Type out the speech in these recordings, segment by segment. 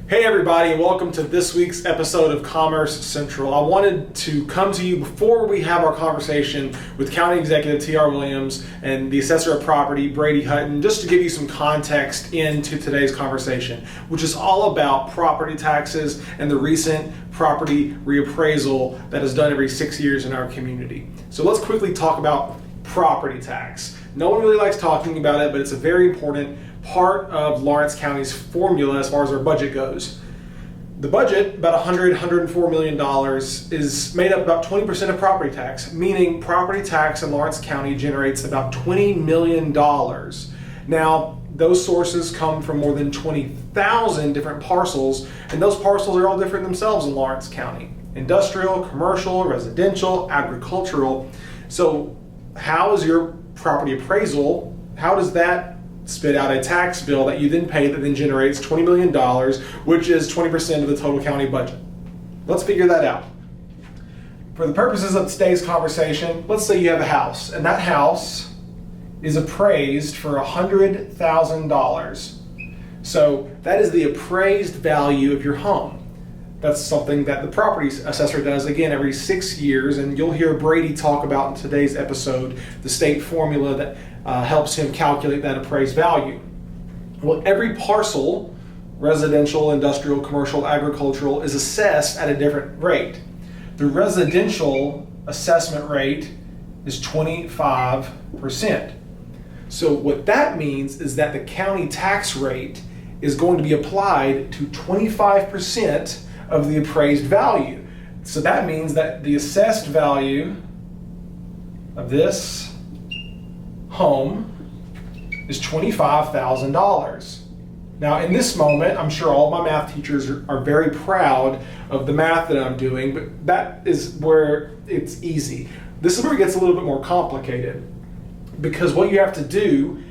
Hey everybody, and welcome to this week's episode of Commerce Central. I wanted to come to you before we have our conversation with County Executive T.R. Williams and the Assessor of Property, Brady Hutton, just to give you some context into today's conversation, which is all about property taxes and the recent property reappraisal that is done every 6 years in our community. So let's quickly talk about property tax. No one really likes talking about it, but it's a very important part of Lawrence County's formula as far as our budget goes. The budget, about $104 million, is made up about 20% of property tax, meaning property tax in Lawrence County generates about $20 million. Now, those sources come from more than 20,000 different parcels, and those parcels are all different themselves in Lawrence County. Industrial, commercial, residential, agricultural. So how is your property appraisal, how does that spit out a tax bill that you then pay that then generates $20 million, which is 20% of the total county budget? Let's figure that out. For the purposes of today's conversation, let's say you have a house, and that house is appraised for $100,000. So that is the appraised value of your home. That's something that the property assessor does, again, every 6 years, and you'll hear Brady talk about in today's episode the state formula that helps him calculate that appraised value. Well, every parcel, residential, industrial, commercial, agricultural, is assessed at a different rate. The residential assessment rate is 25%. So what that means is that the county tax rate is going to be applied to 25% of the appraised value. So that means that the assessed value of this home is $25,000. Now in this moment, I'm sure all of my math teachers are very proud of the math that I'm doing, but that is where it's easy. This is where it gets a little bit more complicated, because what you have to do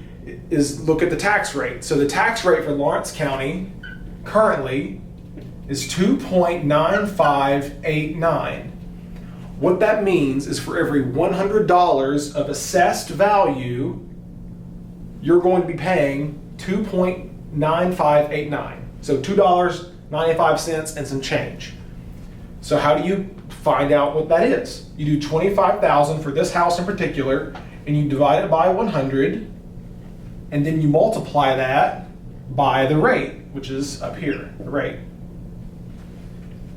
is look at the tax rate. So the tax rate for Lawrence County currently is 2.9589. What that means is for every $100 of assessed value, you're going to be paying 2.9589. So $2.95 and some change. So how do you find out what that is? You do 25,000 for this house in particular, and you divide it by 100, and then you multiply that by the rate, which is up here, the rate.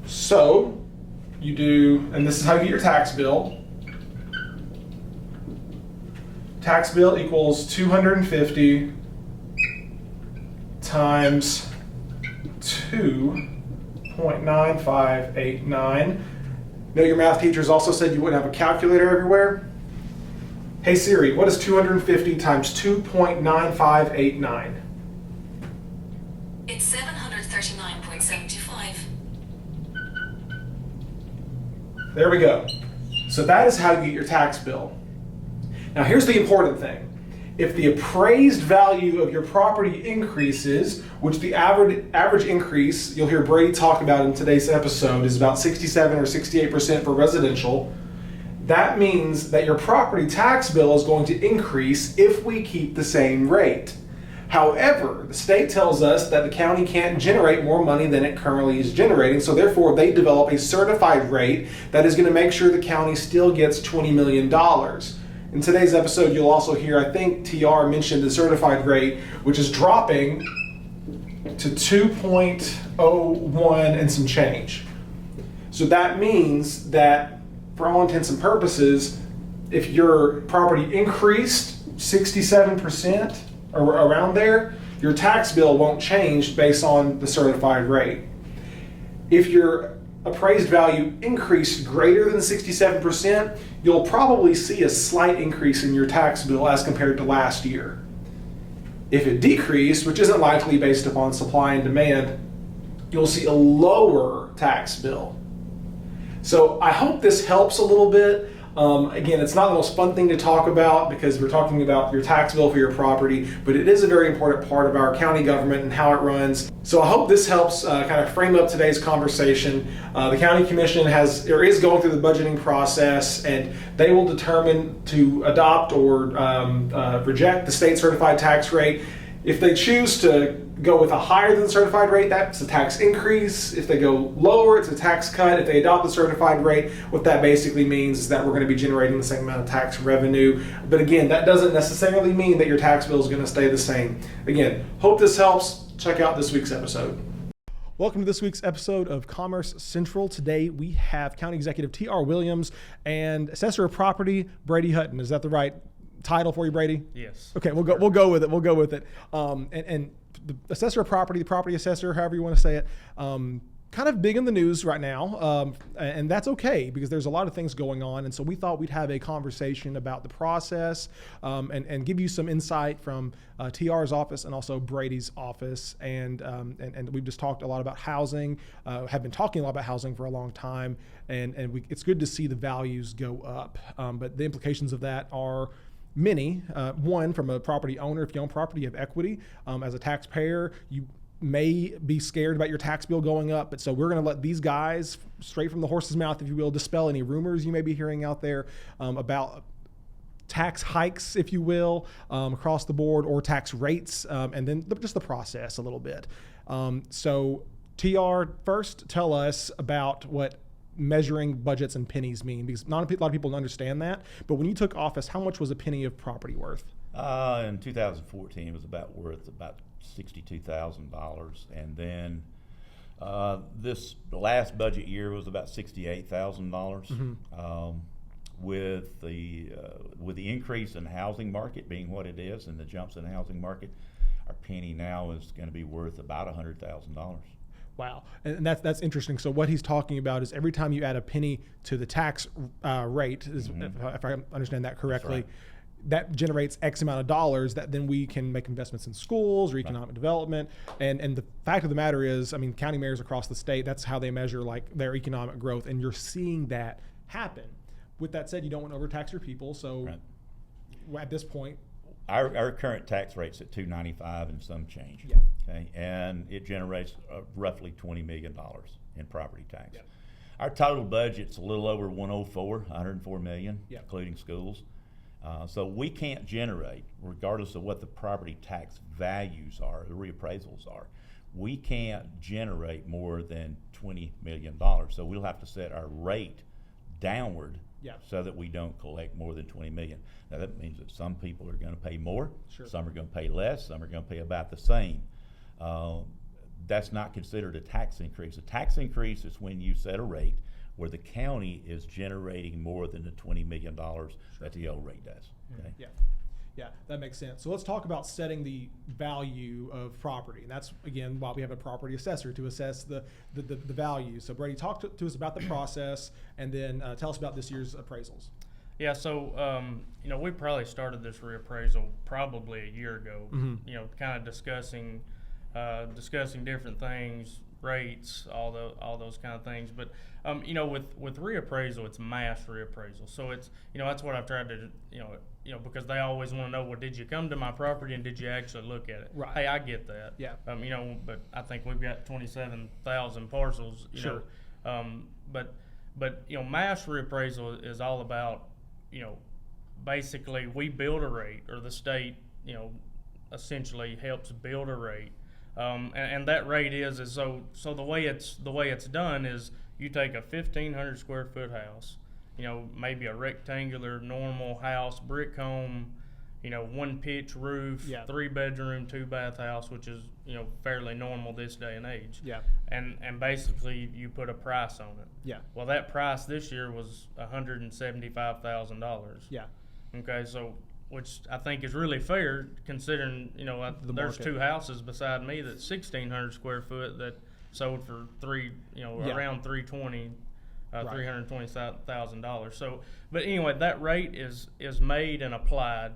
So you do, and this is how you get your tax bill. Tax bill equals 250 times 2.9589. Know your math teachers also said you wouldn't have a calculator everywhere. Hey Siri, what is 250 times 2.9589? It's 739.75. There we go. So that is how you get your tax bill. Now here's the important thing. If the appraised value of your property increases, which the average increase, you'll hear Brady talk about in today's episode, is about 67 or 68% for residential, that means that your property tax bill is going to increase if we keep the same rate. However, the state tells us that the county can't generate more money than it currently is generating, so therefore they develop a certified rate that is going to make sure the county still gets $20 million. In today's episode, you'll also hear, I think TR mentioned the certified rate, which is dropping to 2.01 and some change. So that means that, for all intents and purposes, if your property increased 67%, or around there, your tax bill won't change based on the certified rate. If your appraised value increased greater than 67%, you'll probably see a slight increase in your tax bill as compared to last year. If it decreased, which isn't likely based upon supply and demand, you'll see a lower tax bill. So I hope this helps a little bit. Again, it's not the most fun thing to talk about because we're talking about your tax bill for your property, but it is a very important part of our county government and how it runs. So I hope this helps kind of frame up today's conversation. The county commission is going through the budgeting process, and they will determine to adopt or reject the state certified tax rate. If they choose to go with a higher than certified rate, that's a tax increase. If they go lower, it's a tax cut. If they adopt the certified rate, what that basically means is that we're going to be generating the same amount of tax revenue. But again, that doesn't necessarily mean that your tax bill is going to stay the same. Again, hope this helps. Check out this week's episode. Welcome to this week's episode of Commerce Central. Today we have County Executive T.R. Williams and Assessor of Property Brady Hutton. Is that the right title for you, Brady? Yes. Okay, we'll go with it. And the Assessor of Property, the Property Assessor, however you want to say it, kind of big in the news right now, and that's okay because there's a lot of things going on, and so we thought we'd have a conversation about the process and give you some insight from TR's office and also Brady's office, and we've just talked a lot about housing, have been talking a lot about housing for a long time, and it's good to see the values go up, but the implications of that are many. One, from a property owner, if you own property, you have equity. As a taxpayer, you may be scared about your tax bill going up, but so we're going to let these guys, straight from the horse's mouth, if you will, dispel any rumors you may be hearing out there about tax hikes, if you will, across the board, or tax rates, and then just the process a little bit. So TR, first tell us about what measuring budgets and pennies mean, because not a lot of people understand that, but when you took office, how much was a penny of property worth? In 2014, it was worth about $62,000, and then this last budget year was about $68,000. With the increase in housing market being what it is, and the jumps in the housing market, our penny now is going to be worth about $100,000. Wow, and that's interesting. So what he's talking about is every time you add a penny to the tax rate, if I understand that correctly, that generates X amount of dollars that then we can make investments in schools or economic development. And the fact of the matter is, I mean, county mayors across the state, that's how they measure like their economic growth. And you're seeing that happen. With that said, you don't want to overtax your people. So at this point, our current tax rate's at $295 and some change. Yeah. Okay, and it generates roughly $20 million in property tax. Yeah. Our total budget's a little over 104 million, Yeah. including schools. So we can't generate, regardless of what the property tax values are, the reappraisals are, we can't generate more than $20 million. So we'll have to set our rate downward so that we don't collect more than $20 million. Now that means that some people are going to pay more, some are going to pay less, some are going to pay about the same. That's not considered a tax increase. A tax increase is when you set a rate where the county is generating more than the $20 million that the old rate does. Okay? Yeah, that makes sense. So let's talk about setting the value of property. And that's, again, why we have a property assessor to assess the value. So Brady, talk to us about the process, and then tell us about this year's appraisals. Yeah, so, we probably started this reappraisal probably a year ago, kind of discussing different things, rates, all those kind of things. But, with reappraisal, it's mass reappraisal. So it's, that's what I've tried to, because they always want to know, well, did you come to my property and did you actually look at it? Right. Hey, I get that. Yeah. But I think we've got 27,000 parcels, but mass reappraisal is all about, basically we build a rate, or the state, essentially helps build a rate. And that rate is so the way it's done is you take a 1,500 square foot house, maybe a rectangular normal house, brick home, one pitch roof, 3-bedroom, 2-bath house, which is fairly normal this day and age. Yeah. And basically you put a price on it. Yeah. Well, that price this year was $175,000. Yeah. Okay, so which I think is really fair considering there's market. 2 houses beside me that's 1,600 square foot that sold for around $320,000. $320,000. So, but anyway, that rate is made and applied,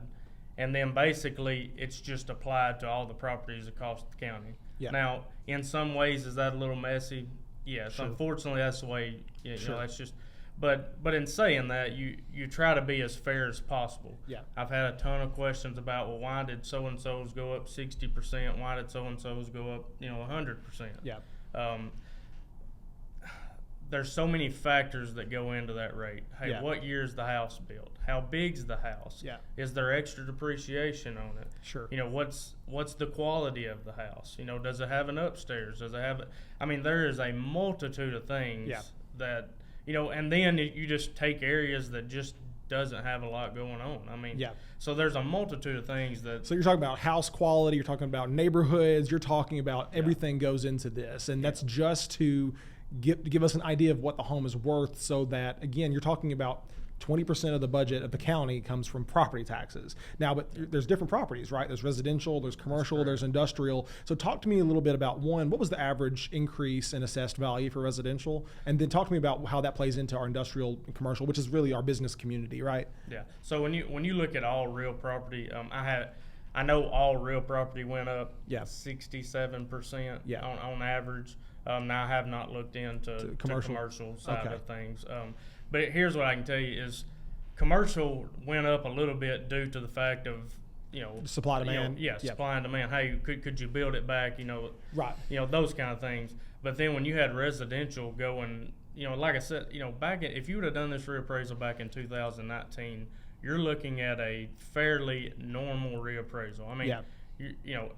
and then basically it's just applied to all the properties across the county. Yeah. Now, in some ways, is that a little messy? Yes. Sure. Unfortunately, that's the way. Sure. That's just. But in saying that, you try to be as fair as possible. Yeah. I've had a ton of questions about, well, why did so and so's go up 60%? Why did so and so's go up 100%? Yeah. there's so many factors that go into that rate. Hey, Yeah. what year is the house built? How big's the house? Yeah. Is there extra depreciation on it? Sure. What's the quality of the house? Does it have an upstairs? Does it have there is a multitude of things Yeah. that, and then you just take areas that just doesn't have a lot going on. Yeah. So there's a multitude of things that. So you're talking about house quality, you're talking about neighborhoods, you're talking about everything goes into this. And that's just to give us an idea of what the home is worth, so that, again, you're talking about 20% of the budget of the county comes from property taxes. Now, but there's different properties, right? There's residential, there's commercial, there's industrial. So talk to me a little bit about, one, what was the average increase in assessed value for residential? And then talk to me about how that plays into our industrial and commercial, which is really our business community, right? Yeah. So when you look at all real property, I know all real property went up 67% on average. Now I have not looked into the commercial side of things. But here's what I can tell you is commercial went up a little bit due to the fact of, supply demand. Supply and demand. Hey, could you build it back? Right. Those kind of things. But then when you had residential going, like I said, if you would have done this reappraisal back in 2019, you're looking at a fairly normal reappraisal.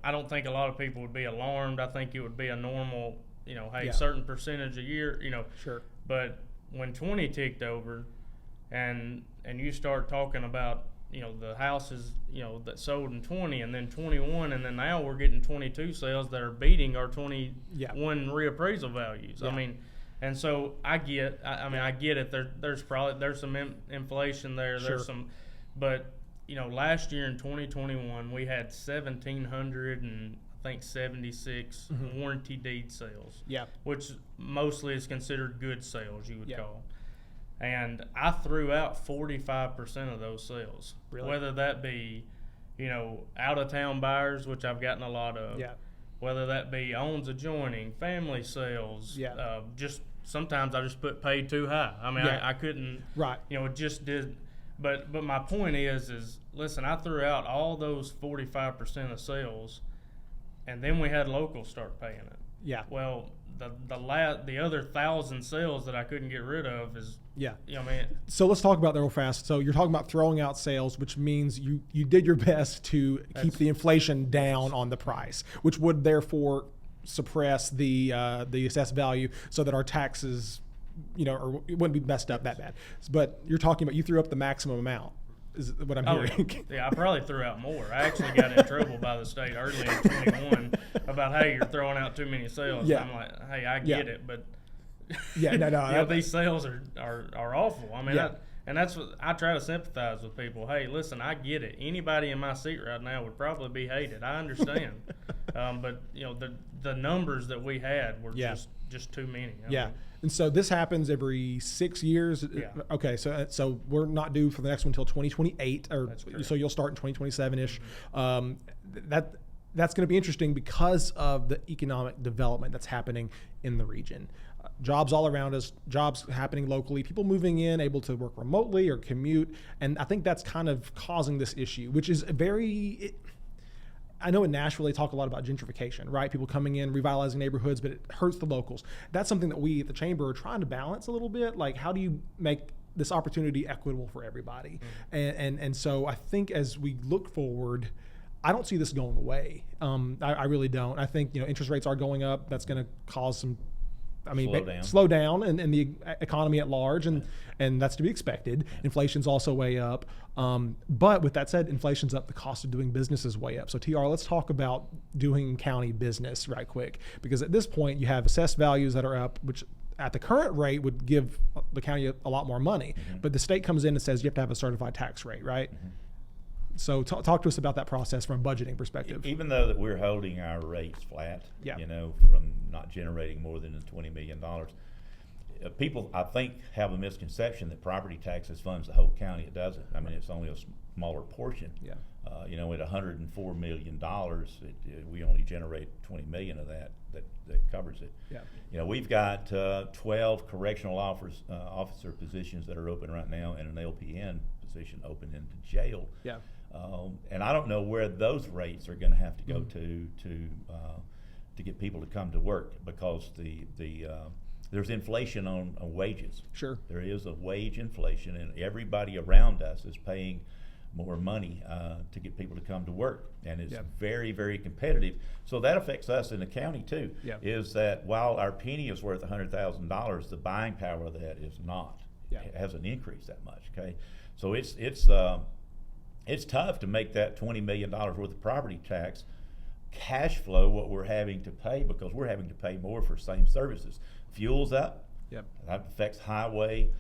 I don't think a lot of people would be alarmed. I think it would be a normal, certain percentage a year, Sure. But when 20 ticked over and you start talking about, the houses, that sold in 20 and then 21, and then now we're getting 22 sales that are beating our 21 reappraisal values. Yeah. And so I get it. There's some inflation there. Sure. There's some, but last year in 2021 we had 1,776 warranty deed sales. Yeah. Which mostly is considered good sales, you would call. And I threw out 45% of those sales. Really? Whether that be, out of town buyers, which I've gotten a lot of. Yeah. Whether that be owns adjoining, family sales. Yeah. Just sometimes I just put paid too high. I couldn't. Right. It just did. But my point is listen, I threw out all those 45% of sales, and then we had locals start paying it. Yeah. Well, the other 1,000 sales that I couldn't get rid of is. Yeah. So let's talk about that real fast. So you're talking about throwing out sales, which means you did your best to keep the inflation down on the price, which would therefore suppress the assessed value, so that our taxes, or it wouldn't be messed up that bad. But you're talking about you threw up the maximum amount, is what I'm hearing. Yeah, I probably threw out more. I actually got in trouble by the state early in 21 about, hey, you're throwing out too many sales. Yeah. I'm like, hey, I get it, but these sales are awful. That's what I try to sympathize with people. Hey, listen, I get it. Anybody in my seat right now would probably be hated. I understand, but the numbers that we had were just too many. And so this happens every 6 years. Yeah. Okay, so we're not due for the next one until 2028, so you'll start in 2027-ish. That's going to be interesting because of the economic development that's happening in the region. Jobs all around us, jobs happening locally, people moving in, able to work remotely or commute. And I think that's kind of causing this issue, which is I know in Nashville they talk a lot about gentrification, right? People coming in, revitalizing neighborhoods, but it hurts the locals. That's something that we at the Chamber are trying to balance a little bit. Like, how do you make this opportunity equitable for everybody? And so I think as we look forward, I don't see this going away. I really don't. I think interest rates are going up. That's going to cause some slow down in the economy at large, and that's to be expected. Inflation's also way up. But with that said, inflation's up, the cost of doing business is way up. So TR, let's talk about doing county business right quick, because at this point you have assessed values that are up, which at the current rate would give the county a lot more money. But the state comes in and says you have to have a certified tax rate, right? So talk to us about that process from a budgeting perspective. Even though that we're holding our rates flat, from not generating more than $20 million, people, I think, have a misconception that property taxes funds the whole county. It doesn't. It's only a smaller portion. Yeah. At $104 million, we only generate $20 million of that covers it. Yeah. We've got 12 correctional officer positions that are open right now, and an LPN position open in the jail. Yeah. And I don't know where those rates are going to have to go to get people to come to work, because the there's inflation on wages. Sure. There is a wage inflation, and everybody around us is paying more money to get people to come to work, and it's very, very competitive. So that affects us in the county too. Is that while our penny is worth $100,000, the buying power of that is not. It hasn't increased that much. Okay, so it's tough to make that $20 million worth of property tax cash flow what we're having to pay, because we're having to pay more for same services. Fuel's up. That affects highway.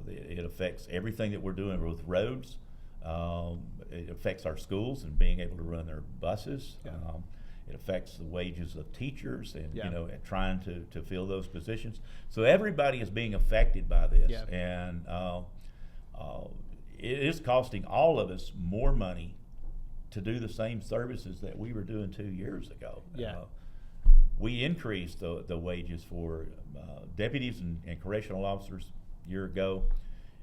It affects everything that we're doing with roads. It affects our schools and being able to run their buses. It affects the wages of teachers and and trying to fill those positions. So everybody is being affected by this, and it is costing all of us more money to do the same services that we were doing 2 years ago. We increased the wages for deputies and correctional officers a year ago,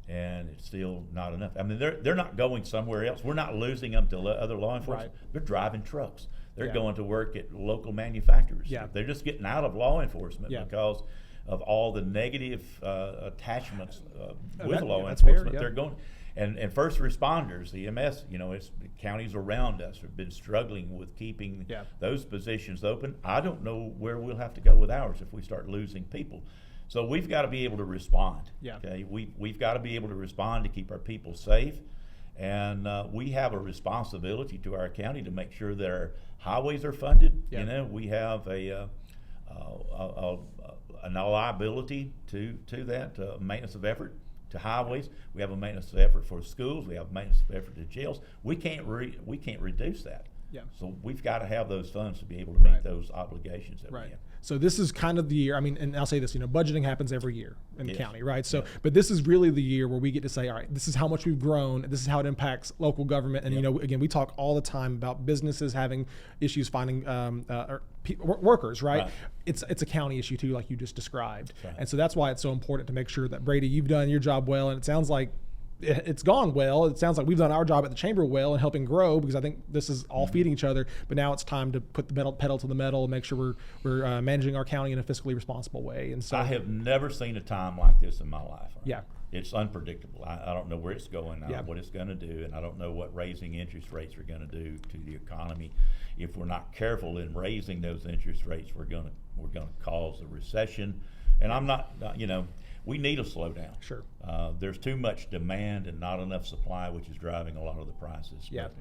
and it's still not enough. I mean, they're not going somewhere else. We're not losing them to other law enforcement. They're driving trucks. They're going to work at local manufacturers. They're just getting out of law enforcement because of all the negative attachments with law enforcement. They're going. And first responders, the EMS, it's the counties around us have been struggling with keeping those positions open. I don't know where we'll have to go with ours if we start losing people. So we've got to be able to respond. Okay, we've got to be able to respond to keep our people safe, and we have a responsibility to our county to make sure that our highways are funded. We have a liability to that maintenance of effort to highways. We have a maintenance of effort for schools. We have a maintenance of effort to jails. We can't reduce that. So we've got to have those funds to be able to meet those obligations that we have. So this is kind of the year. I mean, and I'll say this, budgeting happens every year in the county, right? So, but this is really the year where we get to say, all right, this is how much we've grown. This is how it impacts local government. And again, we talk all the time about businesses having issues finding workers, right? It's a county issue too, like you just described. And so that's why it's so important to make sure that, Brady, you've done your job well, and it sounds like it's gone well. It sounds like we've done our job at the chamber well and helping grow, because I think this is all feeding each other. But now it's time to put the pedal to the metal and make sure we're managing our county in a fiscally responsible way. And so I have never seen a time like this in my life. Yeah. It's unpredictable. I don't know where it's going. I don't know what it's going to do, and I don't know what raising interest rates are going to do to the economy. If we're not careful in raising those interest rates, we're going to cause a recession. And I'm not, we need a slowdown. Sure. There's too much demand and not enough supply, which is driving a lot of the prices. But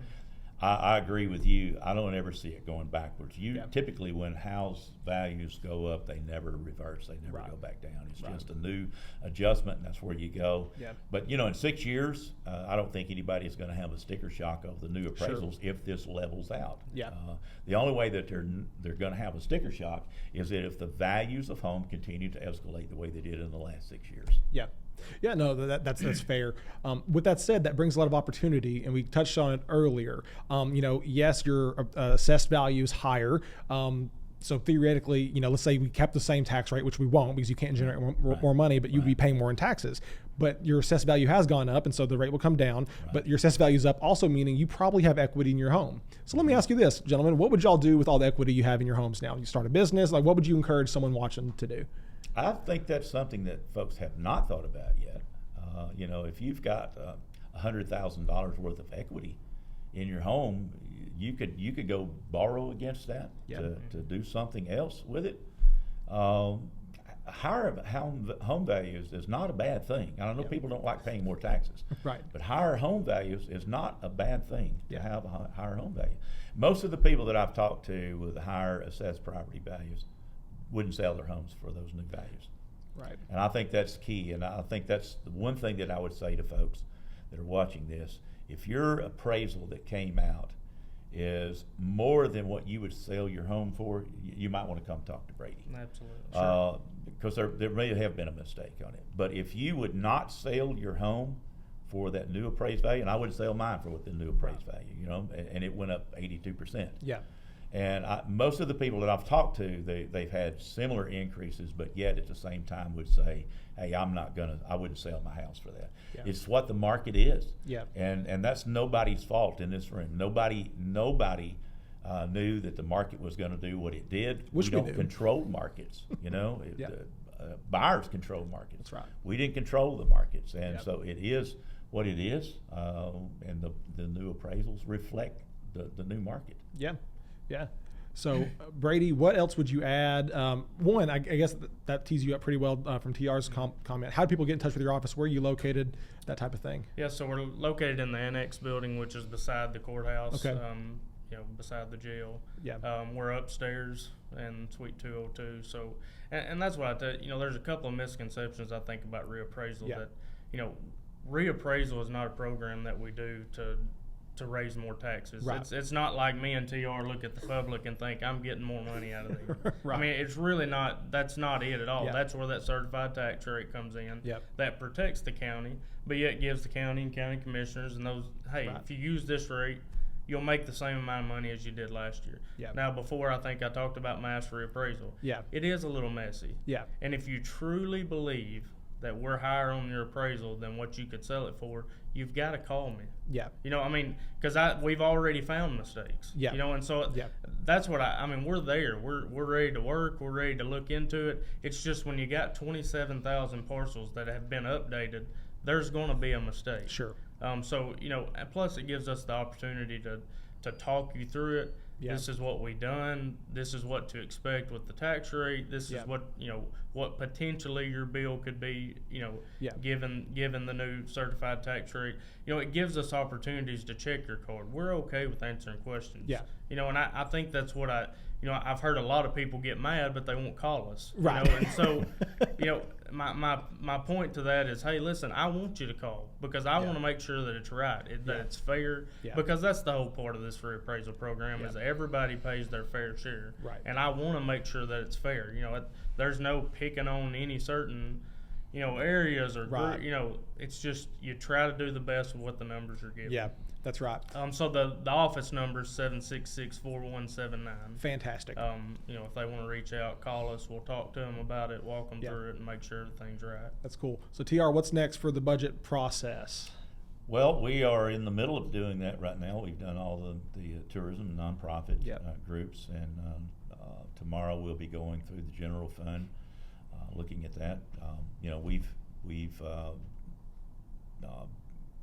I agree with you. I don't ever see it going backwards. Typically, when house values go up, they never reverse. They never go back down. It's just a new adjustment, and that's where you go. But in 6 years, I don't think anybody's going to have a sticker shock of the new appraisals if this levels out. The only way that they're going to have a sticker shock is that if the values of home continue to escalate the way they did in the last 6 years. Yeah, no, that's fair. With that said, that brings a lot of opportunity, and we touched on it earlier. Yes, your assessed value is higher. So theoretically, let's say we kept the same tax rate, which we won't because you can't generate more money, but you'd be paying more in taxes. But your assessed value has gone up, and so the rate will come down. But your assessed value is up, also meaning you probably have equity in your home. So let me ask you this, gentlemen: what would y'all do with all the equity you have in your homes now? You start a business. Like, what would you encourage someone watching to do? I think that's something that folks have not thought about yet. If you've got $100,000 worth of equity in your home, you could go borrow against that to do something else with it. Higher home values is not a bad thing. I know people don't like paying more taxes, but higher home values is not a bad thing to have a higher home value. Most of the people that I've talked to with higher assessed property values wouldn't sell their homes for those new values. And I think that's key, and I think that's the one thing that I would say to folks that are watching this. If your appraisal that came out is more than what you would sell your home for, you might want to come talk to Brady. Absolutely. Because there may have been a mistake on it. But if you would not sell your home for that new appraised value, and I wouldn't sell mine for what the new appraised value, and it went up 82%. And most of the people that I've talked to, they've had similar increases, but yet at the same time would say, hey, I wouldn't sell my house for that. It's what the market is. And that's nobody's fault in this room. Nobody knew that the market was going to do what it did. We don't control markets. buyers control markets. That's right. We didn't control the markets, and Yep. so it is what it is, and the new appraisals reflect the new market. Yeah, yeah. So, Brady, what else would you add? One, I guess that tees you up pretty well from TR's comment. How do people get in touch with your office? Where are you located? That type of thing. Yeah, so we're located in the annex building, which is beside the courthouse. Okay. Beside the jail. Yeah. We're upstairs in Suite 202. So, and that's what I tell you. There's a couple of misconceptions I think about reappraisal. Yeah. That, reappraisal is not a program that we do to raise more taxes. Right. It's not like me and TR look at the public and think I'm getting more money out of there. Right. I mean, it's really not. That's not it at all. Yeah. That's where that certified tax rate comes in. Yep. That protects the county, but yet gives the county and county commissioners and those. Hey, Right. if you use this rate, you'll make the same amount of money as you did last year. Yep. Now, before I think I talked about mass reappraisal. Yeah. It is a little messy. Yeah. And if you truly believe that we're higher on your appraisal than what you could sell it for, you've got to call me. Yeah. Because we've already found mistakes. Yeah. And so Yeah. that's what we're there. We're ready to work. We're ready to look into it. It's just when you got 27,000 parcels that have been updated, there's going to be a mistake. Sure. So, and plus it gives us the opportunity to talk you through it. Yeah. This is what we done. This is what to expect with the tax rate. This Yeah. is what potentially your bill could be, Yeah. given the new certified tax rate. It gives us opportunities to check your card. We're okay with answering questions. Yeah. And I think that's what I've heard a lot of people get mad, but they won't call us. Right. And so, my point to that is, hey, listen, I want you to call because I want to make sure that it's right, that it's fair. Yeah. Because that's the whole part of this reappraisal program is Yeah. that everybody pays their fair share. Right. And I want to make sure that it's fair. There's no picking on any certain, areas or Right. it's just you try to do the best with what the numbers are given. Yeah. That's right. So the office number is 766-4179. Fantastic. If they want to reach out, call us. We'll talk to them about it, walk them Yeah. through it, and make sure everything's right. That's cool. So, TR, what's next for the budget process? Well, we are in the middle of doing that right now. We've done all the tourism nonprofit Yep. groups, and tomorrow we'll be going through the general fund, looking at that. We've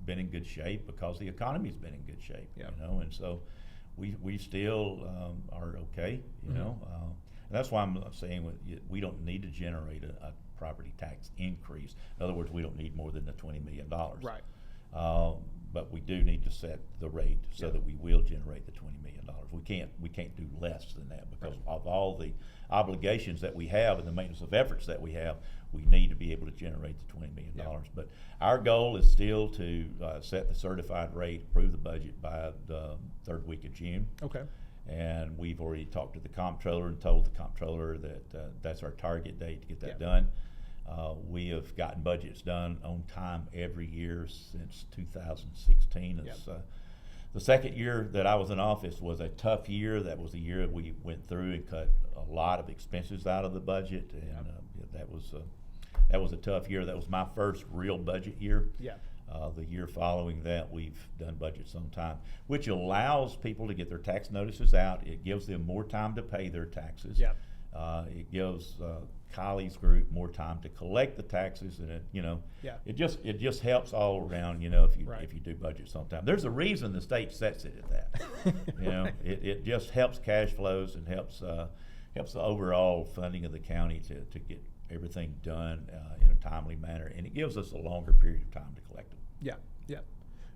been in good shape because the economy's been in good shape. Yep. And so we still are okay. And that's why I'm saying we don't need to generate a property tax increase. In other words, we don't need more than the $20 million. Right. But we do need to set the rate so that we will generate the $20 million. We can't do less than that because of all the obligations that we have and the maintenance of efforts that we have. We need to be able to generate the $20 million. Yeah. But our goal is still to set the certified rate, approve the budget by the third week of June. Okay. And we've already talked to the comptroller and told the comptroller that that's our target date to get that Yeah. done. We have gotten budgets done on time every year since 2016. It's, the second year that I was in office was a tough year. That was the year we went through and cut a lot of expenses out of the budget, and that was a tough year. That was my first real budget year. Yeah. The year following that, we've done budgets on time, which allows people to get their tax notices out. It gives them more time to pay their taxes. Yeah. It gives Kylie's group more time to collect the taxes, and it just helps all around. If you do budgets on time, there's a reason the state sets it at that. It just helps cash flows and helps the overall funding of the county to get everything done in a timely manner, and it gives us a longer period of time to collect them. Yeah, yeah.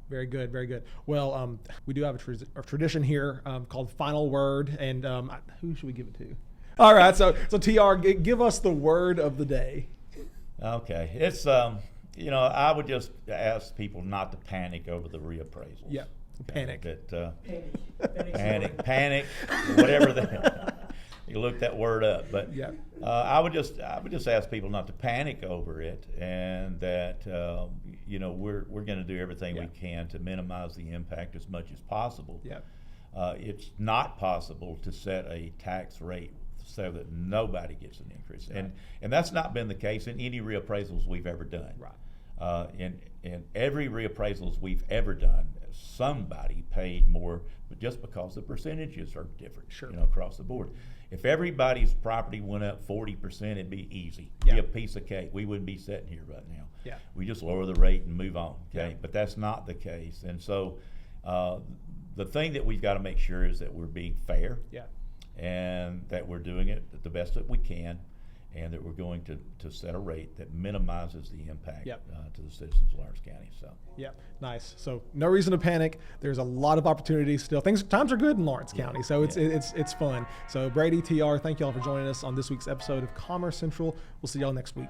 Very good, very good. Well, we do have a tradition here called Final Word, and who should we give it to? All right, so TR, give us the word of the day. Okay, it's I would just ask people not to panic over the reappraisals. Yeah, panic. Panic, whatever you look that word up. But yeah. I would just ask people not to panic over it, and that we're going to do everything we can to minimize the impact as much as possible. Yeah. It's not possible to set a tax rate so that nobody gets an increase, and that's not been the case in any reappraisals we've ever done. Right. In every reappraisals we've ever done, somebody paid more, but just because the percentages are different, Sure. across the board. If everybody's property went up 40%, it'd be easy. Yeah. Be a piece of cake. We wouldn't be sitting here right now. Yeah. We just lower the rate and move on. Okay, Yeah. but that's not the case. And so, the thing that we've got to make sure is that we're being fair. Yeah. And that we're doing it the best that we can, and that we're going to set a rate that minimizes the impact Yep. To the citizens of Lawrence County. So. Yeah, nice. So no reason to panic. There's a lot of opportunities still. Times are good in Lawrence County, so it's fun. So Brady, TR, thank you all for joining us on this week's episode of Commerce Central. We'll see y'all next week.